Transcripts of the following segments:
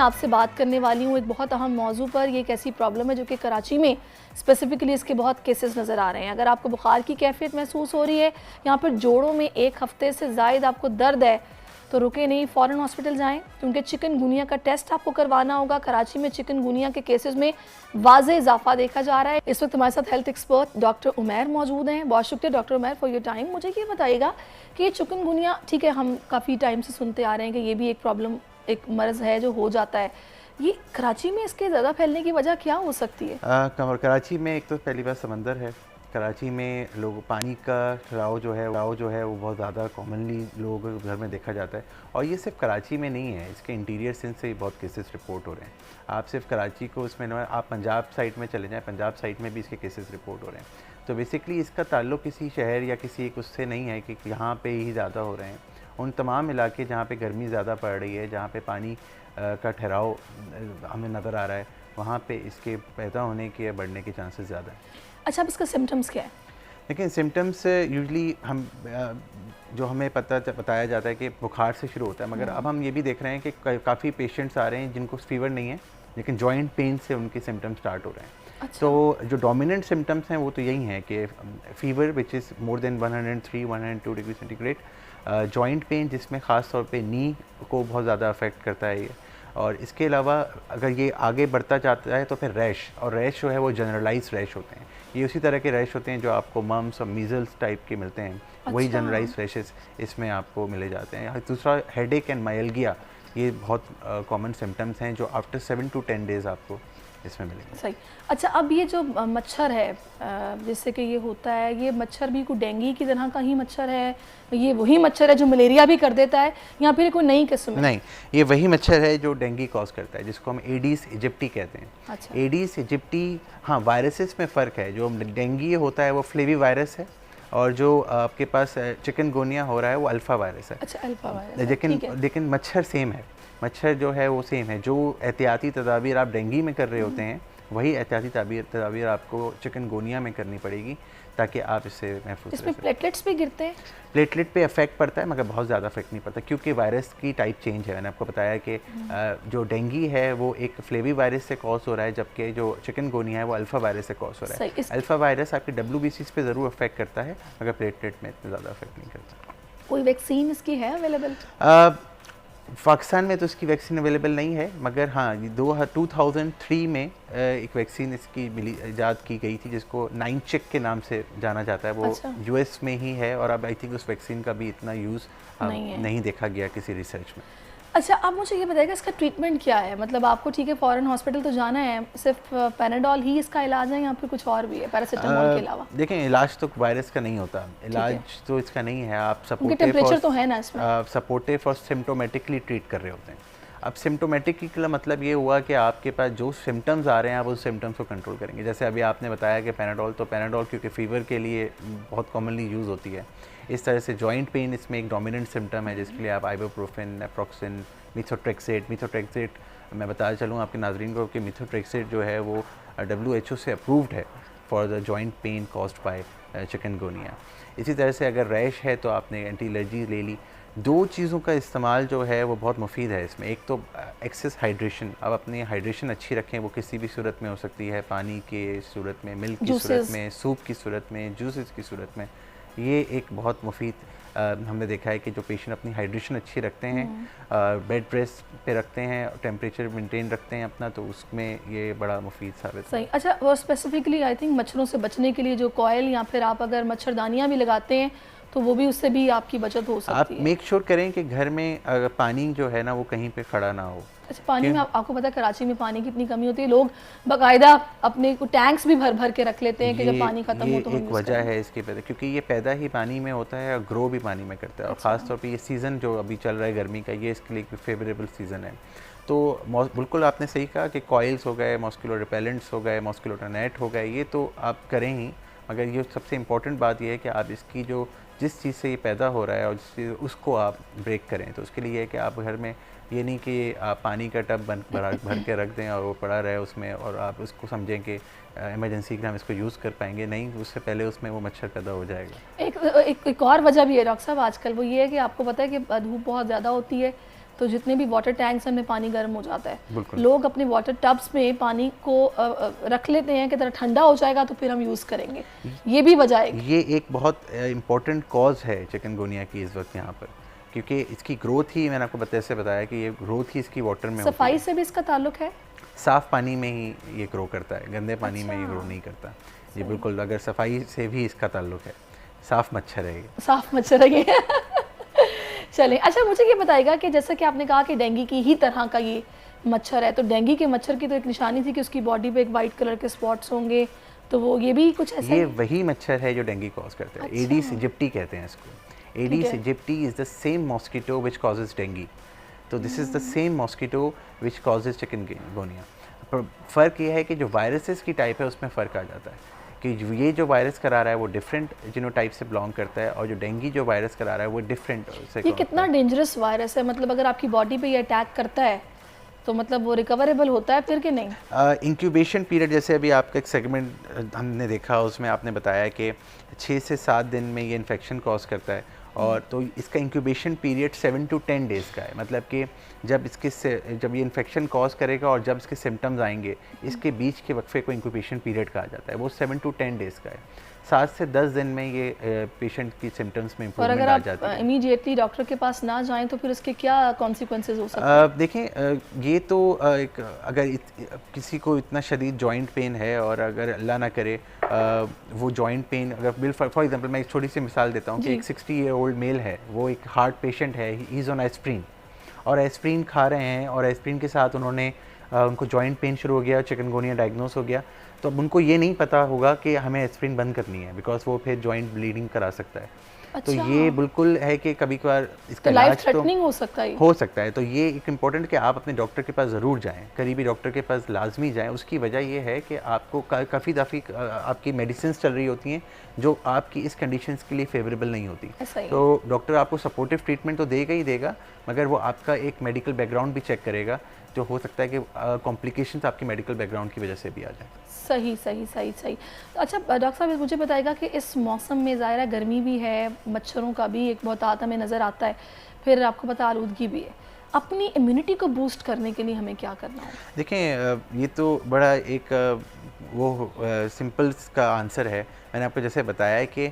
आपसे बात करने वाली हूँ एक बहुत अहम मौजू पर। ये एक ऐसी प्रॉब्लम है जो कि कराची में स्पेसिफिकली इसके बहुत केसेस नज़र आ रहे हैं। अगर आपको बुखार की कैफियत महसूस हो रही है, यहाँ पर जोड़ों में एक हफ्ते से ज़ायद आपको दर्द है, तो रुके नहीं, फ़ौरन हॉस्पिटल जाएं, क्योंकि चिकनगुनिया का टेस्ट आपको करवाना होगा। कराची में चिकनगुनिया के केसेस में वाज़े इजाफा देखा जा रहा है। इस वक्त हमारे साथ हेल्थ एक्सपर्ट डॉक्टर उमैर मौजूद हैं। बहुत शुक्रिया doctor Umair for your time. मुझे ये बताइएगा कि ये चिकनगुनिया, ठीक है, हम काफ़ी टाइम से सुनते आ रहे हैं कि ये भी एक प्रॉब्लम, एक मर्ज़ है जो हो जाता है। ये कराची में इसके ज़्यादा फैलने की वजह क्या हो सकती है? कराची में एक तो पहली बात समंदर है। कराची में लोग पानी का ठहराव जो है वो बहुत ज़्यादा कॉमनली लोगों के घर में देखा जाता है। और ये सिर्फ कराची में नहीं है, इसके इंटीरियर सिंध से बहुत केसेस रिपोर्ट हो रहे हैं। आप सिर्फ कराची को उसमें ना, आप पंजाब साइड में चले जाएं, पंजाब साइड में भी इसके केसेस रिपोर्ट हो रहे हैं। तो बेसिकली इसका ताल्लुक किसी शहर या किसी एक उससे नहीं है कि यहाँ पे ही ज़्यादा हो रहे हैं। उन तमाम इलाके जहाँ पे गर्मी ज़्यादा पड़ रही है, जहाँ पे पानी का ठहराव हमें नज़र आ रहा है, वहाँ पे इसके पैदा होने के या बढ़ने के चांसेस ज़्यादा हैं। अच्छा, अब इसका सिम्टम्स क्या है? लेकिन सिम्टम्स यूजली हम जो हमें बताया जाता है कि बुखार से शुरू होता है, मगर अब हम ये भी देख रहे हैं कि काफ़ी पेशेंट्स आ रहे हैं जिनको फीवर नहीं है, लेकिन जॉइंट पेन से उनके सिम्टम्स स्टार्ट हो रहे हैं। अच्छा। तो जो डोमिनेंट सिम्टम्स हैं वो तो यही हैं कि fever which is more than 103 102 degree centigrade, joint pain जिसमें ख़ास तौर पे नी को बहुत ज़्यादा अफेक्ट करता है ये, और इसके अलावा अगर ये आगे बढ़ता जाता है तो फिर रैश, और रैश जो है वो जनरलाइज रैश होते हैं। ये उसी तरह के रैश होते हैं जो आपको मम्स और मीज़ल्स टाइप के मिलते हैं। अच्छा। वही जनरलाइज रैशेस इसमें आपको मिले जाते हैं। दूसरा हेडेक एंड मायल्गिया, ये बहुत कॉमन सिम्टम्स हैं जो आफ्टर 7 to 10 डेज़ आपको इसमें मिलेंगे। सही। अच्छा, अब ये जो मच्छर है, जैसे कि ये होता है, ये मच्छर भी कोई डेंगू की तरह का ही मच्छर है? ये वही मच्छर है जो मलेरिया भी कर देता है, या फिर कोई नई किस्म है? नहीं, ये वही मच्छर है जो डेंगू कॉज करता है, जिसको हम एडीज इजिप्टी कहते हैं। अच्छा। एडीज इजिप्टी, हाँ, वायरसेस में फ़र्क है। जो डेंगू होता है वो फ्लेवी वायरस है, और जो आपके पास चिकनगुनिया हो रहा है वो अल्फ़ा वायरस है। अच्छा, अल्फ़ा वायरस। लेकिन मच्छर सेम है। मच्छर जो है वो सेम है। जो एहतियाती तदाबीर आप डेंगू में कर रहे होते हैं, वही एहतियाती तदाबीर आपको चिकनगुनिया में करनी पड़ेगी, ताकि आप इससे महफूज इसमें प्लेटलेट्स भी गिरते हैं? प्लेटलेट पे इफेक्ट पड़ता है, मगर बहुत ज़्यादा इफेक्ट नहीं पड़ता, क्योंकि वायरस की टाइप चेंज है। मैंने आपको बताया कि जो डेंगू है वो एक फ्लेवी वायरस से कॉज हो रहा है, जबकि जो चिकनगुनिया है वो अल्फ़ा वायरस से कॉज हो रहा है। अल्फ़ा वायरस आपके WBCs पे ज़रूर इफेक्ट करता है, मगर प्लेटलेट में इतना ज़्यादा इफेक्ट नहीं करता। कोई वैक्सीन इसकी है अवेलेबल? पाकिस्तान में तो इसकी वैक्सीन अवेलेबल नहीं है, मगर हाँ 2003 में एक वैक्सीन इसकी ईजाद की गई थी, जिसको 9चिक के नाम से जाना जाता है। वो अच्छा। US में ही है, और अब आई थिंक उस वैक्सीन का भी इतना यूज़ नहीं देखा गया किसी रिसर्च में। अच्छा, आप मुझे ये बताइएगा इसका ट्रीटमेंट क्या है? मतलब आपको, ठीक है, फ़ौरन हॉस्पिटल तो जाना है, सिर्फ पैराडोल ही इसका इलाज है या फिर कुछ और भी है पैरासिटामोल के अलावा? देखें, इलाज तो वायरस का नहीं होता, इलाज तो इसका नहीं है। आप टेम्परेचर तो है ना इसमें, सपोर्टिव और सिम्टोमेटिकली ट्रीट कर रहे होते हैं। अब सिम्टोमेटिकली का मतलब ये हुआ कि आपके पास जो सिम्टम्स आ रहे हैं आप उस सिम्टम्स को कंट्रोल करेंगे। जैसे अभी आपने बताया कि पैराडोल, तो पैराडोल क्योंकि फ़ीवर के लिए बहुत कॉमनली यूज़ होती है। इस तरह से जॉइंट पेन इसमें एक डोमिनेंट सिम्टम है, जिसके लिए आप आइबुप्रोफेन, नेप्रोक्सिन, मिथोट्रेक्सेट मैं बताया चलूँ आपके नाज़रीन को कि मिथोट्रेक्सेट जो है वो WHO से अप्रूव्ड है for the joint pain caused by chikungunya. इसी तरह से अगर रैश है तो आपने एंटी एलर्जी ले ली। 2 चीज़ों का इस्तेमाल जो है वो बहुत मुफीद है इसमें। एक तो एक्सेस हाइड्रेशन, अब अपनी हाइड्रेशन अच्छी रखें, वो किसी भी सूरत में हो सकती है, पानी के सूरत में, मिल्क की सूरत में, सूप की सूरत में, जूसेस की सूरत में। ये एक बहुत मुफीद, हमने देखा है कि जो पेशेंट अपनी हाइड्रेशन अच्छी रखते हैं, बेड रेस्ट पे रखते हैं, टेम्परेचर मेंटेन रखते हैं अपना, तो उसमें ये बड़ा मुफीद साबित है। सही। अच्छा, वो स्पेसिफिकली आई थिंक मच्छरों से बचने के लिए जो कॉयल या फिर आप अगर मच्छरदानियाँ भी लगाते हैं तो वो भी, उससे भी आपकी बचत हो सकती है। आप मेक श्योर करें कि घर में अगर पानी जो है ना वो कहीं पे खड़ा ना हो। अच्छा, पानी में आपको पता है कराची में पानी की इतनी कमी होती है, लोग बाकायदा अपने को टैंक्स भी भर भर के रख लेते हैं कि जब पानी खत्म हो तो हम एक वजह है इसके पैदा, क्योंकि ये पैदा ही पानी में होता है और ग्रो भी पानी में करता है। और ख़ास तौर पे ये सीज़न जो अभी चल रहा है गर्मी का, ये इसके लिए फेवरेबल सीज़न है। तो बिल्कुल आपने सही कहा कि कॉइल्स हो गए, मॉस्किटो रिपेलेंट्स हो गए, मॉस्किटो नेट हो गए, ये तो आप करें ही, मगर ये सबसे इम्पॉर्टेंट बात ये है कि आप इसकी जो जिस चीज़ से ये पैदा हो रहा है और उसको आप ब्रेक करें। तो उसके लिए है कि आप घर में ये नहीं कि आप पानी का टब भर के रख दें और वो पड़ा रहे उसमें, और आप उसको समझें कि इमरजेंसी के हम इसको यूज़ कर पाएंगे। नहीं, उससे पहले उसमें वो मच्छर पैदा हो जाएगा। एक और वजह भी है डॉक्टर साहब आजकल, वो ये है कि आपको पता है कि धूप बहुत ज़्यादा होती है, तो तो जितने भी वाटर टैंक्स में पानी गर्म हो जाता है, बिल्कुल। लोग अपने वाटर टब्स में पानी को रख लेते हैं कि तरह ठंडा हो जाएगा तो फिर हम यूज़ करेंगे, ये भी वजह है। ये एक बहुत इम्पोर्टेंट कॉज है चिकनगुनिया की इस वक्त यहाँ पर, क्योंकि इसकी ग्रोथ ही मैंने आपको ऐसे बताया कि ये ग्रोथ ही इसकी वाटर में सफाई होती है। से भी इसका ताल्लुक है? साफ़ पानी में ही ये ग्रो करता है, गंदे पानी में ये ग्रो अच्छा। नहीं करता। ये बिल्कुल, अगर सफाई से भी इसका ताल्लुक है। साफ़ मच्छर है ये। साफ मच्छर है ये। चलिए, अच्छा मुझे ये बताइएगा कि जैसा कि आपने कहा कि डेंगू की ही तरह का ये मच्छर है, तो डेंगू के मच्छर की तो एक निशानी थी कि उसकी बॉडी पे एक वाइट कलर के स्पॉट्स होंगे, तो वो ये भी कुछ ऐसा ये ही? वही मच्छर है जो डेंगू कॉज करता है। अच्छा। एडिस इजिप्टी कहते हैं इसको। Aedes aegypti is the same mosquito which causes dengue. तो this is the same mosquito which causes chikungunya. फ़र्क ये है कि जो वायरसेस की टाइप है उसमें फ़र्क आ जाता है कि ये जो वायरस करा रहा है वो डिफरेंट जीनोटाइप से बिलोंग करता है, और जो डेंगू जो वायरस करा रहा है वो डिफरेंट से। ये कितना डेंजरस वायरस है? मतलब अगर आपकी बॉडी पे ये अटैक करता है तो मतलब वो रिकवरेबल होता है फिर कि नहीं? इंक्यूबेशन पीरियड, जैसे अभी आपका एक सेगमेंट हमने देखा, उसमें आपने बताया कि 6 से 7 दिन में ये इन्फेक्शन कॉज करता है, और तो इसका इंक्यूबेशन पीरियड 7 to 10 डेज़ का है। मतलब कि जब ये इन्फेक्शन कॉज करेगा और जब इसके सिम्टम्स आएंगे, इसके बीच के वक्फे को इंक्यूबेशन पीरियड कहा जाता है। वो 7 to 10 डेज़ का है। 7 से 10 दिन में ये पेशेंट की सिम्टम्स में और इम्प्रूवमेंट अगर आ आप जाती है। इमीडिएटली डॉक्टर के पास ना जाएं तो फिर उसके क्या कॉन्सिक्वेंसेज हो सकते हैं? देखें, ये तो एक अगर किसी को इतना शदीद जॉइंट पेन है, और अगर अल्लाह ना करे वो जॉइंट पेन अगर फॉर एग्जांपल मैं एक छोटी सी मिसाल देता हूँ कि एक 60-year-old मेल है, वो एक हार्ट पेशेंट है, ही इज़ ऑन एस्प्रिन, और एस्प्रिन खा रहे हैं, और एस्प्रिन के साथ उनको जॉइंट पेन शुरू हो गया, चिकनगुनिया डायग्नोस हो गया, तो अब उनको ये नहीं पता होगा कि हमें एस्प्रिन बंद करनी है, बिकॉज वो फिर जॉइंट ब्लीडिंग करा सकता है। अच्छा। तो ये बिल्कुल है कि कभी कभार इसका तो लाइफ इलाज तो थ्रेटनिंग हो सकता है? हो सकता है। तो ये एक इम्पॉर्टेंट कि आप अपने डॉक्टर के पास ज़रूर जाएं, करीबी डॉक्टर के पास लाजमी जाएं। उसकी वजह ये है कि आपको काफ़ी दफ़ी आपकी मेडिसिन चल रही होती हैं जो आपकी इस कंडीशंस के लिए फेवरेबल नहीं होती। ऐसा ही है। तो डॉक्टर आपको सपोर्टिव ट्रीटमेंट तो देगा ही देगा, मगर वो आपका एक मेडिकल बैकग्राउंड भी चेक करेगा, जो हो सकता है कि कॉम्प्लिकेशंस आपकी मेडिकल बैकग्राउंड की वजह से भी आ जाए। सही सही सही सही। तो अच्छा डॉक्टर साहब, मुझे बताएगा कि इस मौसम में ज़ाहिर गर्मी भी है, मच्छरों का भी एक बहुत आता हमें नज़र आता है, फिर आपको पता आलूदगी भी है, अपनी इम्यूनिटी को बूस्ट करने के लिए हमें क्या करना है? देखें, ये तो बड़ा एक सिंपल का आंसर है। मैंने आपको जैसे बताया है कि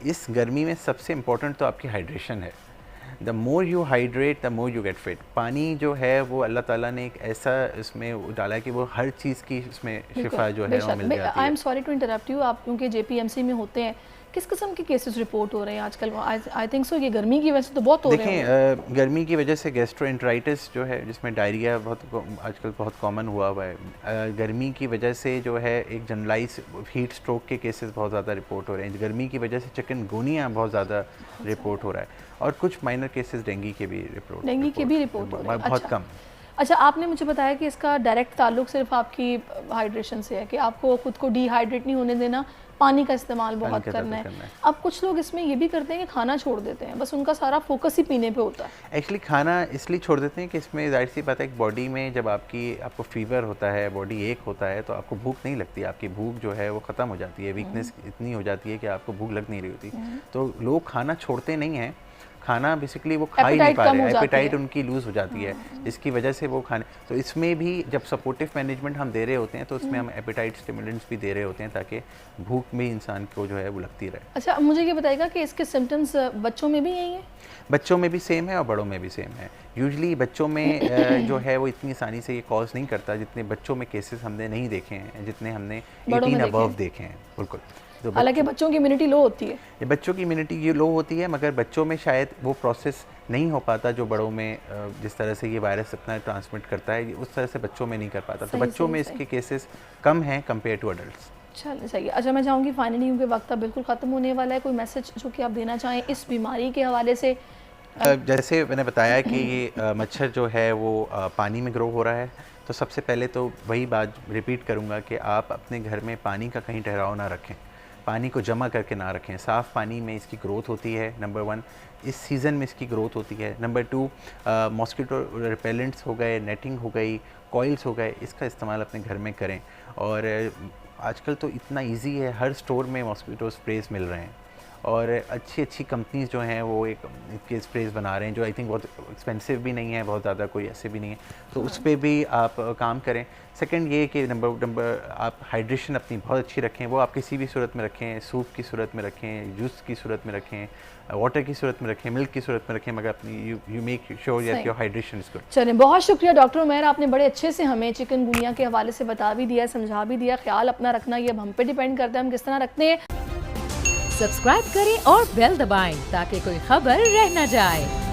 इस गर्मी में सबसे इम्पोर्टेंट तो आपकी हाइड्रेशन है। The more you hydrate the more you get fit. पानी जो है वो अल्लाह ताला ने एक ऐसा इसमें डाला है कि वो हर चीज़ की इसमें शिफा जो है वो मिल जाती है। I am sorry to interrupt you, आप क्योंकि JPMC में होते हैं, किस किस्म के केसेस रिपोर्ट हो रहे हैं आजकल? आई थिंक सो ये गर्मी की वजह से तो बहुत हो रहे हैं। देखें, गर्मी की वजह से गैस्ट्रोएंटराइटिस जो है, जिसमें डायरिया आजकल बहुत कॉमन हुआ है। गर्मी की वजह से जो है एक जनरलाइज हीट स्ट्रोक के केसेस बहुत ज़्यादा रिपोर्ट हो रहे हैं। गर्मी की वजह से चिकनगुनिया बहुत ज़्यादा रिपोर्ट हो रहा है, और कुछ माइनर केसेस डेंगू के भी रिपोर्ट हो रहे हैं, बहुत कम। अच्छा, आपने मुझे बताया कि इसका डायरेक्ट ताल्लुक सिर्फ आपकी हाइड्रेशन से है, कि आपको खुद को डिहाइड्रेट नहीं होने देना, पानी का इस्तेमाल बहुत करना है। अब कुछ लोग इसमें ये भी करते हैं कि खाना छोड़ देते हैं, बस उनका सारा फोकस ही पीने पे होता है। एक्चुअली खाना इसलिए छोड़ देते हैं कि इसमें जाहिर सी बात है कि बॉडी में जब आपको फीवर होता है, बॉडी एक होता है, तो आपको भूख नहीं लगती, आपकी भूख जो है वो ख़त्म हो जाती है, वीकनेस इतनी हो जाती है कि आपको भूख लग नहीं रही होती। तो लोग खाना छोड़ते नहीं हैं, खाना बेसिकली वो खा ही नहीं पा रहे हैं, एपेटाइट उनकी लूज़ हो जाती है, जिसकी वजह से वो खाने। तो इसमें भी जब सपोर्टिव मैनेजमेंट हम दे रहे होते हैं तो उसमें हम एपेटाइट स्टिमुलेंट्स भी दे रहे होते हैं, ताकि भूख में इंसान को जो है वो लगती रहे। अच्छा, मुझे ये बताएगा कि इसके सिम्टम्स बच्चों में भी यही है? बच्चों में भी सेम है और बड़ों में भी सेम है। यूजुअली बच्चों में जो है वो इतनी आसानी से ये कॉज नहीं करता, जितने बच्चों में केसेस हमने नहीं देखे हैं, जितने हमने 18 अबव देखे हैं। बिल्कुल। हालांकि बच्चों की इम्यूनिटी लो होती है। ये बच्चों की इम्यूनिटी ये लो होती है, मगर बच्चों में शायद वो प्रोसेस नहीं हो पाता जो बड़ों में, जिस तरह से ये वायरस अपना ट्रांसमिट करता है, उस तरह से बच्चों में नहीं कर पाता। तो बच्चों में इसके केसेस कम हैं कंपेयर टू अडल्ट्स। चलिए, सही है। अच्छा, मैं चाहूँगी फाइनली, क्योंकि वक्त अब बिल्कुल ख़त्म होने वाला है, कोई मैसेज जो कि आप देना चाहें इस बीमारी के हवाले से? जैसे मैंने बताया कि ये मच्छर जो है वो पानी में ग्रो हो रहा है, तो सबसे पहले तो वही बात रिपीट करूँगा कि आप अपने घर में पानी का कहीं ठहराव ना रखें, पानी को जमा करके ना रखें। साफ़ पानी में इसकी ग्रोथ होती है, नंबर 1। इस सीज़न में इसकी ग्रोथ होती है। नंबर 2, मॉस्किटो रिपेलेंट्स हो गए, नेटिंग हो गई, कॉइल्स हो गए, इसका इस्तेमाल अपने घर में करें। और आजकल तो इतना इजी है, हर स्टोर में मॉस्किटो स्प्रेस मिल रहे हैं, और अच्छी अच्छी कंपनीज जो हैं वो एक इनके स्प्रेज बना रहे हैं जो आई थिंक बहुत एक्सपेंसिव भी नहीं है, बहुत ज़्यादा कोई ऐसे भी नहीं है, तो उस पर भी आप काम करें। सेकंड ये कि नंबर आप हाइड्रेशन अपनी बहुत अच्छी रखें, वो आप किसी भी सूरत में रखें, सूप की सूरत में रखें, जूस की सूरत में रखें, वाटर की सूरत में रखें, मिल्क की सूरत में रखें, मगर अपनी you make sure that your hydration is good. चलिए, बहुत शुक्रिया डॉक्टर उमैर, आपने बड़े अच्छे से हमें चिकनगुनिया के हवाले से बता भी दिया, समझा भी दिया। ख्याल अपना रखना ये अब हम पे डिपेंड करता है हम किस तरह रखते हैं। सब्सक्राइब करें और बेल दबाएं ताकि कोई खबर रह न जाए।